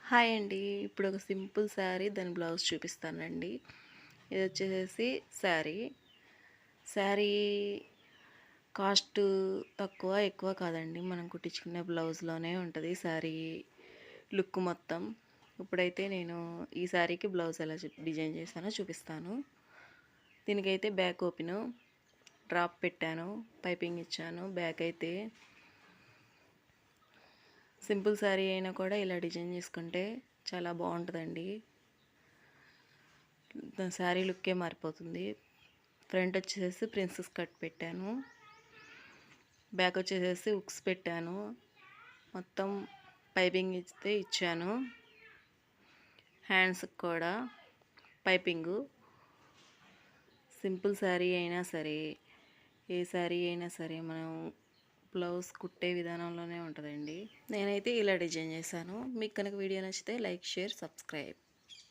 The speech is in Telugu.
హాయ్ అండి. ఇప్పుడు ఒక సింపుల్ శారీ దాని బ్లౌజ్ చూపిస్తానండి. ఇది వచ్చేసేసి శారీ కాస్ట్ తక్కువ ఎక్కువ కాదండి. మనం కుట్టించుకునే బ్లౌజ్లోనే ఉంటుంది శారీ లుక్ మొత్తం. ఇప్పుడైతే నేను ఈ శారీకి బ్లౌజ్ ఎలా డిజైన్ చేశానో చూపిస్తాను. దీనికైతే బ్యాక్ ఓపెను డ్రాప్ పెట్టాను, పైపింగ్ ఇచ్చాను. బ్యాక్ అయితే సింపుల్ శారీ అయినా కూడా ఇలా డిజైన్ చేసుకుంటే చాలా బాగుంటుందండి. శారీ లుక్కే మారిపోతుంది. ఫ్రంట్ వచ్చేసి ప్రిన్సెస్ కట్ పెట్టాను, బ్యాక్ వచ్చేసేసి ఉక్స్ పెట్టాను, మొత్తం పైపింగ్ ఇచ్చాను. హ్యాండ్స్కి కూడా పైపింగు. సింపుల్ శారీ అయినా సరే, ఏ శారీ అయినా సరే మనం బ్లౌజ్ కుట్టే విధానంలోనే ఉంటుందండి. నేనైతే ఇలా డిజైన్ చేశాను. మీకు కనుక వీడియో నచ్చితే లైక్, షేర్, సబ్స్క్రైబ్.